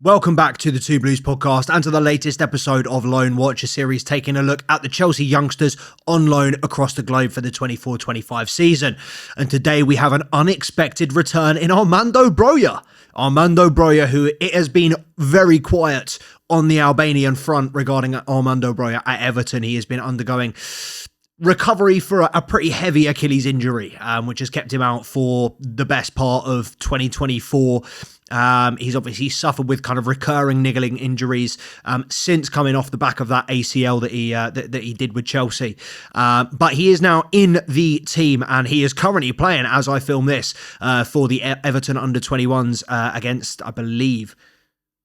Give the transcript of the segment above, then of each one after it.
Welcome back to the Two Blues podcast and to the latest episode of Loan Watch, a series taking a look at the Chelsea youngsters on loan across the globe for the 24-25 season. And today we have an unexpected return in Armando Broja. Armando Broja, who it has been very quiet on the Albanian front regarding Armando Broja at Everton. He has been undergoing recovery for a pretty heavy Achilles injury, which has kept him out for the best part of 2024. He's obviously suffered with kind of recurring niggling injuries since coming off the back of that ACL that he did with Chelsea. But he is now in the team, and he is currently playing, as I film this, for the Everton under-21s against, I believe,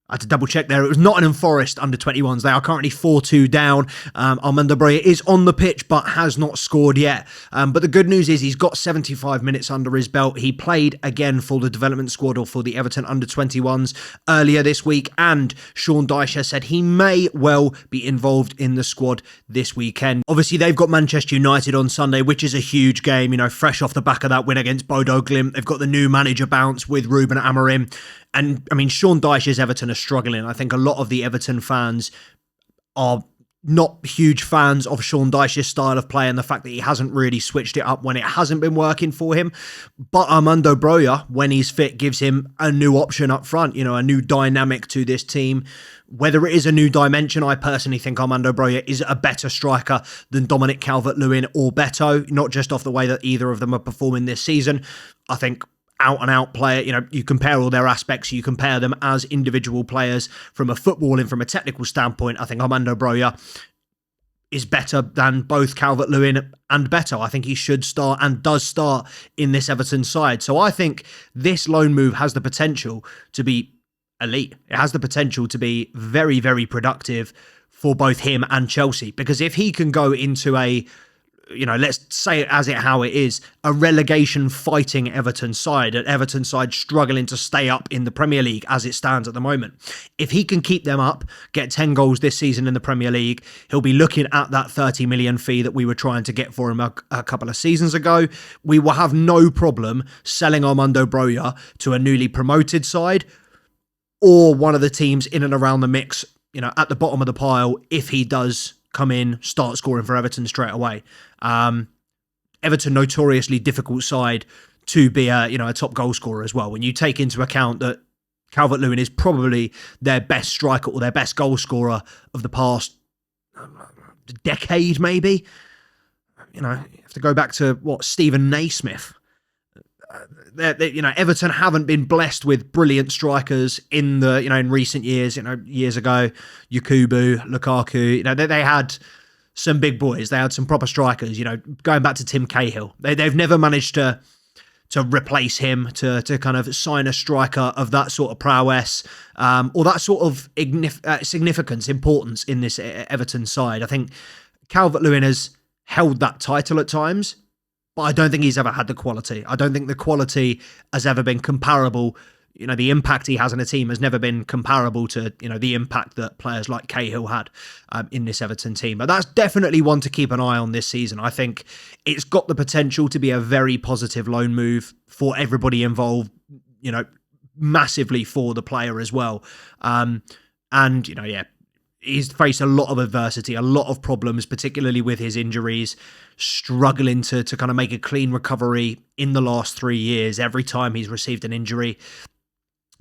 I had to double check there. It was Nottingham Forest under-21s. They are currently 4-2 down. Armando Broja is on the pitch but has not scored yet. But the good news is he's got 75 minutes under his belt. He played again for the development squad or for the Everton under-21s earlier this week. And Sean Dyche has said he may well be involved in the squad this weekend. Obviously, they've got Manchester United on Sunday, which is a huge game, fresh off the back of that win against Bodo Glimt. They've got the new manager bounce with Ruben Amorim. And, Sean Dyche's Everton are struggling. I think a lot of the Everton fans are not huge fans of Sean Dyche's style of play and the fact that he hasn't really switched it up when it hasn't been working for him. But Armando Broja, when he's fit, gives him a new option up front, a new dynamic to this team. Whether it is a new dimension, I personally think Armando Broja is a better striker than Dominic Calvert-Lewin or Beto, not just off the way that either of them are performing this season. I think out-and-out player, you compare all their aspects, you compare them as individual players from a footballing, from a technical standpoint. I think Armando Broja is better than both Calvert-Lewin and Beto. I think he should start and does start in this Everton side. So I think this loan move has the potential to be elite. It has the potential to be very, very productive for both him and Chelsea. Because if he can go into let's say it as how it is, a relegation fighting Everton side, an Everton side struggling to stay up in the Premier League as it stands at the moment. If he can keep them up, get 10 goals this season in the Premier League, he'll be looking at that 30 million fee that we were trying to get for him a couple of seasons ago. We will have no problem selling Armando Broja to a newly promoted side or one of the teams in and around the mix, at the bottom of the pile, if he does come in, start scoring for Everton straight away. Everton, notoriously difficult side to be a top goal scorer as well. When you take into account that Calvert-Lewin is probably their best striker or their best goal scorer of the past decade, maybe. You have to go back to Stephen Naismith. Everton haven't been blessed with brilliant strikers in recent years. Years ago, Yakubu, Lukaku. They had some big boys. They had some proper strikers. Going back to Tim Cahill, they've never managed to replace him, to kind of sign a striker of that sort of prowess or that sort of significance, importance in this Everton side. I think Calvert-Lewin has held that title at times, but I don't think he's ever had the quality. I don't think the quality has ever been comparable. The impact he has on a team has never been comparable to, the impact that players like Cahill had in this Everton team. But that's definitely one to keep an eye on this season. I think it's got the potential to be a very positive loan move for everybody involved, massively for the player as well. He's faced a lot of adversity, a lot of problems, particularly with his injuries, struggling to kind of make a clean recovery in the last 3 years. Every time he's received an injury,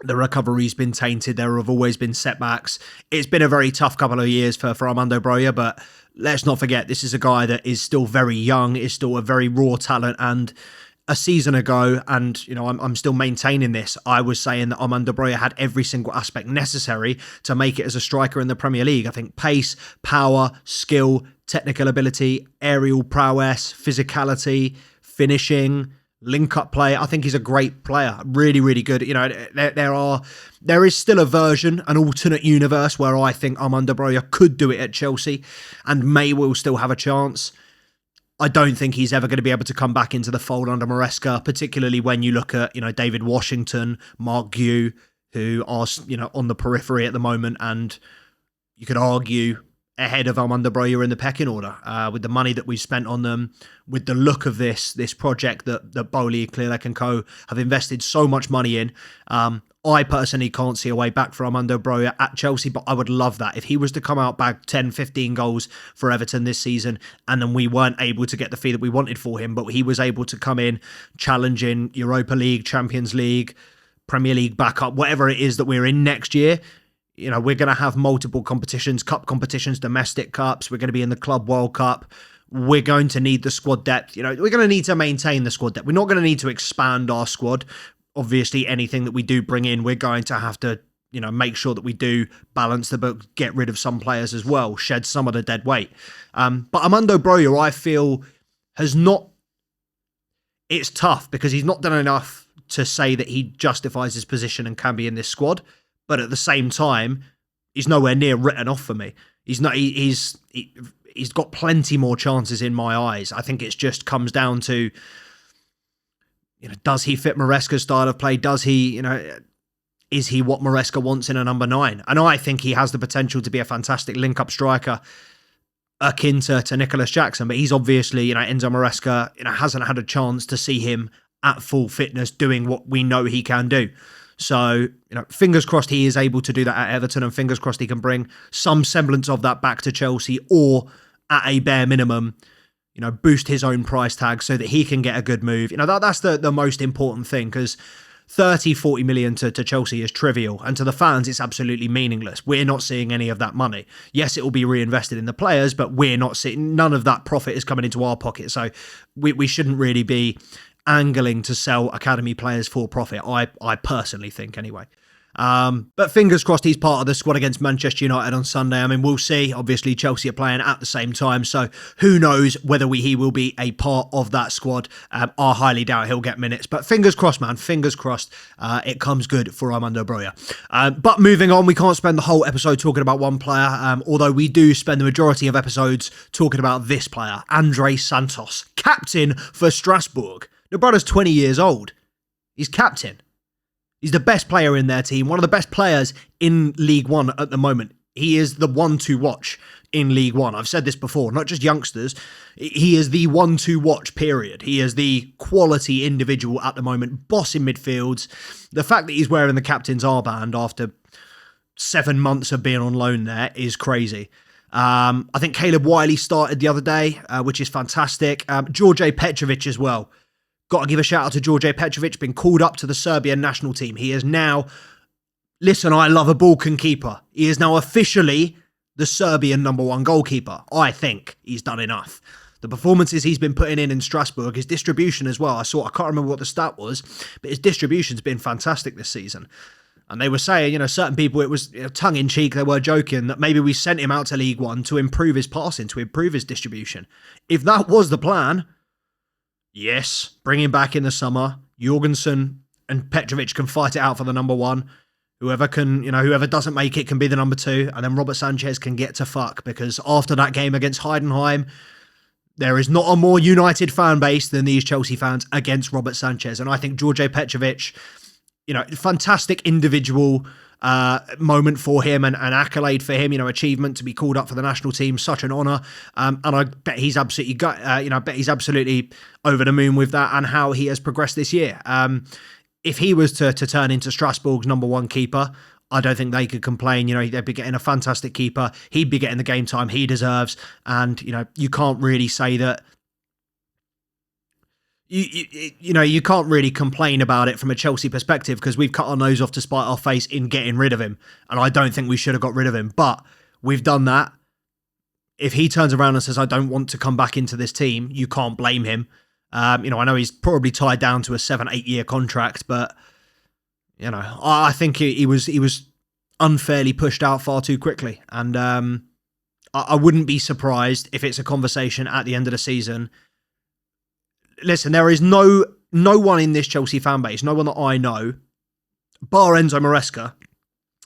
the recovery's been tainted. There have always been setbacks. It's been a very tough couple of years for Armando Broja, but let's not forget, this is a guy that is still very young, is still a very raw talent, and a season ago, and I'm still maintaining this, I was saying that Armando Broja had every single aspect necessary to make it as a striker in the Premier League. I think pace, power, skill, technical ability, aerial prowess, physicality, finishing, link-up play. I think he's a great player, really, really good. There is still a version, an alternate universe where I think Armando Broja could do it at Chelsea and may well still have a chance. I don't think he's ever going to be able to come back into the fold under Maresca, particularly when you look at, David Washington, Mark Gue, who are, on the periphery at the moment, and you could argue ahead of Armando Broja in the pecking order, with the money that we've spent on them, with the look of this project that Bowley, Clearlake and Co. have invested so much money in. I personally can't see a way back for Armando Broja at Chelsea, but I would love that. If he was to come out, bag 10, 15 goals for Everton this season, and then we weren't able to get the fee that we wanted for him, but he was able to come in, challenge in Europa League, Champions League, Premier League backup, whatever it is that we're in next year. You know, we're going to have multiple competitions, cup competitions, domestic cups. We're going to be in the Club World Cup. We're going to need the squad depth. You know, we're going to need to maintain the squad depth. We're not going to need to expand our squad. Obviously, anything that we do bring in, we're going to have to, you know, make sure that we do balance the book, get rid of some players as well, shed some of the dead weight. But Armando Broja, I feel, has not... It's tough because he's not done enough to say that he justifies his position and can be in this squad. But at the same time, he's nowhere near written off for me. He's not. He's got plenty more chances in my eyes. I think it just comes down to, you know, does he fit Maresca's style of play? Does he, you know, is he what Maresca wants in a number 9? And I think he has the potential to be a fantastic link-up striker, akin to Nicholas Jackson. But he's obviously, you know, Enzo Maresca, you know, hasn't had a chance to see him at full fitness doing what we know he can do. So, you know, fingers crossed he is able to do that at Everton, and fingers crossed he can bring some semblance of that back to Chelsea, or at a bare minimum, you know, boost his own price tag so that he can get a good move. You know, that's the most important thing, because 30, 40 million to Chelsea is trivial, and to the fans it's absolutely meaningless. We're not seeing any of that money. Yes, it will be reinvested in the players, but we're not seeing, none of that profit is coming into our pocket. So we shouldn't really be angling to sell academy players for profit, I personally think anyway. But fingers crossed he's part of the squad against Manchester United on Sunday. I mean, we'll see. Obviously, Chelsea are playing at the same time, so who knows whether he will be a part of that squad. I highly doubt he'll get minutes, but fingers crossed, man. Fingers crossed it comes good for Armando Broja. But moving on, we can't spend the whole episode talking about one player, although we do spend the majority of episodes talking about this player, Andre Santos, captain for Strasbourg. The brother's 20 years old. He's captain. He's the best player in their team, one of the best players in League One at the moment. He is the one to watch in League One. I've said this before, not just youngsters. He is the one to watch, period. He is the quality individual at the moment, boss in midfields. The fact that he's wearing the captain's armband after 7 months of being on loan there is crazy. I think Caleb Wiley started the other day, which is fantastic. George Petrovic as well. Got to give a shout out to George Petrovic, been called up to the Serbian national team. He is now, listen, I love a Balkan keeper. He is now officially the Serbian number 1 goalkeeper. I think he's done enough. The performances he's been putting in Strasbourg, his distribution as well. I can't remember what the stat was, but his distribution's been fantastic this season. And they were saying, you know, certain people, it was, you know, tongue-in-cheek, they were joking that maybe we sent him out to League One to improve his passing, to improve his distribution. If that was the plan, yes, bring him back in the summer. Jorgensen and Petrovic can fight it out for the number 1. Whoever doesn't make it can be the number 2. And then Robert Sanchez can get to fuck, because after that game against Heidenheim, there is not a more united fan base than these Chelsea fans against Robert Sanchez. And I think George Petrovic, you know, fantastic individual moment for him, and an accolade for him, you know, achievement to be called up for the national team, such an honour. And I bet he's absolutely over the moon with that and how he has progressed this year. If he was to turn into Strasbourg's number 1 keeper, I don't think they could complain. You know, they'd be getting a fantastic keeper. He'd be getting the game time he deserves. And, you know, you can't really say that you can't really complain about it from a Chelsea perspective, because we've cut our nose off to spite our face in getting rid of him. And I don't think we should have got rid of him. But we've done that. If he turns around and says, I don't want to come back into this team, you can't blame him. I know he's probably tied down to a 7-8 year contract, but, you know, I think he was unfairly pushed out far too quickly. And I wouldn't be surprised if it's a conversation at the end of the season. Listen, there is no one in this Chelsea fan base, no one that I know, bar Enzo Maresca,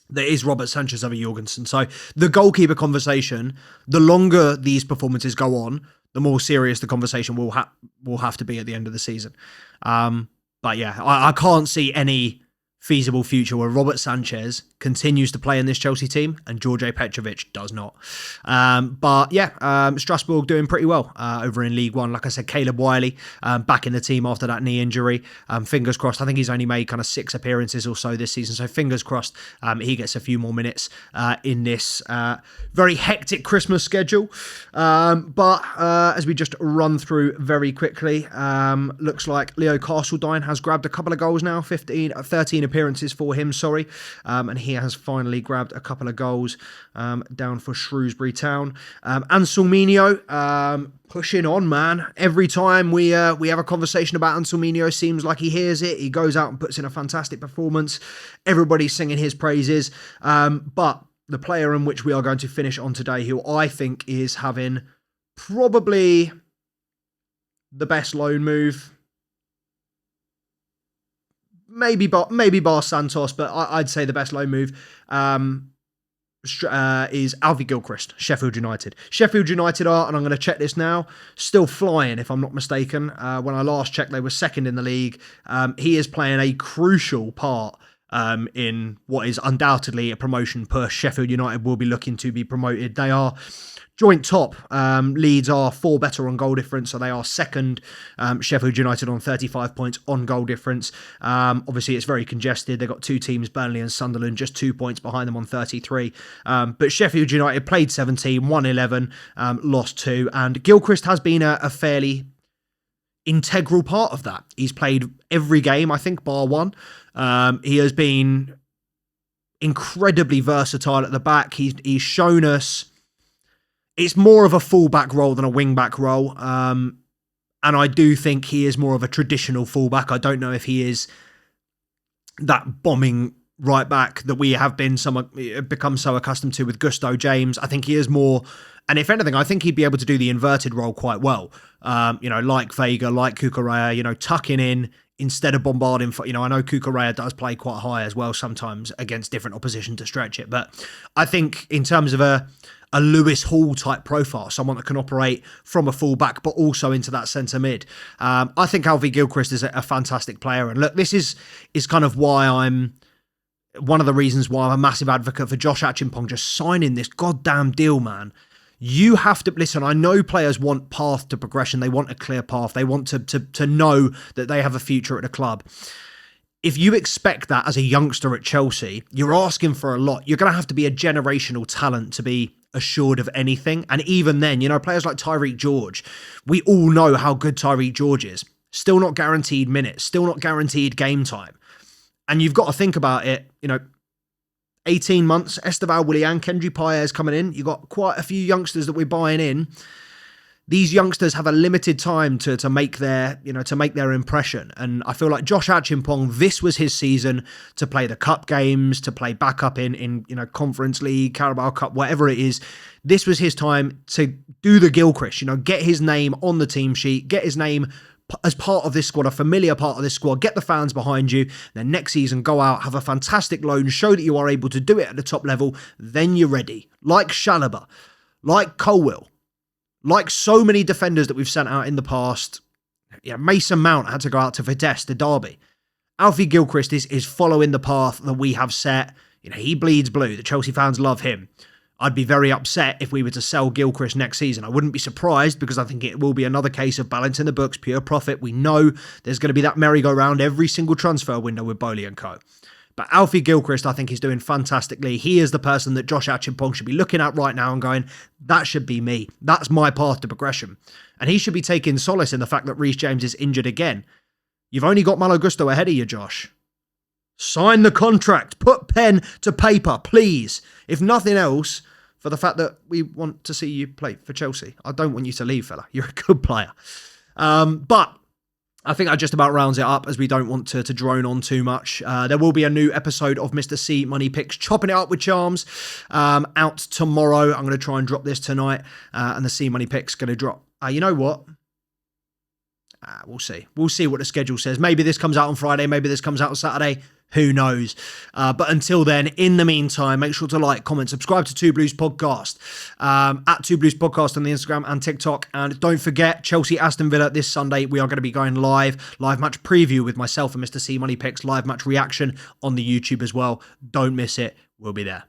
that is Robert Sanchez over Jorgensen. So the goalkeeper conversation, the longer these performances go on, the more serious the conversation will have to be at the end of the season. But yeah, I can't see any feasible future where Robert Sanchez continues to play in this Chelsea team and Djordje Petrovic does not. Strasbourg doing pretty well over in League One. Like I said, Caleb Wiley back in the team after that knee injury. Fingers crossed. I think he's only made kind of 6 appearances or so this season. So fingers crossed he gets a few more minutes in this very hectic Christmas schedule. As we just run through very quickly, looks like Leo Castledine has grabbed a couple of goals now, 13 appearances for him, and he has finally grabbed a couple of goals down for Shrewsbury Town. Anselminho pushing on, man. Every time we have a conversation about Anselminho, seems like he hears it. He goes out and puts in a fantastic performance. Everybody's singing his praises. But the player in which we are going to finish on today, who I think is having probably the best loan move, maybe bar Santos, but I'd say the best loan move is Alfie Gilchrist, Sheffield United. Sheffield United are, and I'm going to check this now, still flying if I'm not mistaken. When I last checked, they were second in the league. He is playing a crucial part in what is undoubtedly a promotion push. Sheffield United will be looking to be promoted. They are joint top. Leeds are 4 better on goal difference, so they are second. Sheffield United on 35 points on goal difference. Obviously, it's very congested. They've got 2 teams, Burnley and Sunderland, just 2 points behind them on 33. But Sheffield United played 17, won 11, lost 2, and Gilchrist has been a fairly integral part of that. He's played every game, I think, bar one. He has been incredibly versatile at the back. He's shown us it's more of a fullback role than a wing-back role. And I do think he is more of a traditional fullback. I don't know if he is that bombing right back that we have become so accustomed to with Gusto James. I think he is more, and if anything, I think he'd be able to do the inverted role quite well. Like Vega, like Cucurella, tucking in instead of bombarding. I know Cucurella does play quite high as well sometimes against different opposition to stretch it. But I think in terms of a Lewis Hall type profile, someone that can operate from a fullback but also into that centre mid. I think Alfie Gilchrist is a fantastic player. And look, this is kind of why I'm one of the reasons why I'm a massive advocate for Josh Achimpong just signing this goddamn deal, man. You have to listen. I know players want path to progression. They want a clear path. They want to know that they have a future at the club. If you expect that as a youngster at Chelsea, you're asking for a lot. You're going to have to be a generational talent to be assured of anything. And even then, players like Tyreek George, we all know how good Tyreek George is. Still not guaranteed minutes, still not guaranteed game time. And you've got to think about it, 18 months, Esteval Willian, Kendry Paez coming in. You've got quite a few youngsters that we're buying in. These youngsters have a limited time to make their impression. And I feel like Josh Achimpong, this was his season to play the cup games, to play backup in Conference League, Carabao Cup, whatever it is. This was his time to do the Gilchrist, get his name on the team sheet, get his name as part of this squad, a familiar part of this squad, get the fans behind you, then next season go out, have a fantastic loan, show that you are able to do it at the top level, then you're ready. Like Chalobah, like Colwill, like so many defenders that we've sent out in the past. Mason Mount had to go out to Vitesse, to Derby. Alfie Gilchrist is following the path that we have set. He bleeds blue. The Chelsea fans love him. I'd be very upset if we were to sell Gilchrist next season. I wouldn't be surprised because I think it will be another case of balancing the books, pure profit. We know there's going to be that merry-go-round every single transfer window with Bowley & Co. But Alfie Gilchrist, I think, is doing fantastically. He is the person that Josh Achimpong should be looking at right now and going, that should be me. That's my path to progression. And he should be taking solace in the fact that Reece James is injured again. You've only got Malo Gusto ahead of you, Josh. Sign the contract. Put pen to paper, please. If nothing else, for the fact that we want to see you play for Chelsea. I don't want you to leave, fella. You're a good player. But I think that just about rounds it up, as we don't want to drone on too much. There will be a new episode of Mr. C Money Picks, chopping it up with Charms, out tomorrow. I'm going to try and drop this tonight, and the C Money Picks going to drop. You know what? We'll see. We'll see what the schedule says. Maybe this comes out on Friday. Maybe this comes out on Saturday. Who knows? But until then, in the meantime, make sure to like, comment, subscribe to Two Blues Podcast, at Two Blues Podcast on the Instagram and TikTok. And don't forget, Chelsea Aston Villa this Sunday. We are going to be going live match preview with myself and Mr. C Money Picks, live match reaction on the YouTube as well. Don't miss it. We'll be there.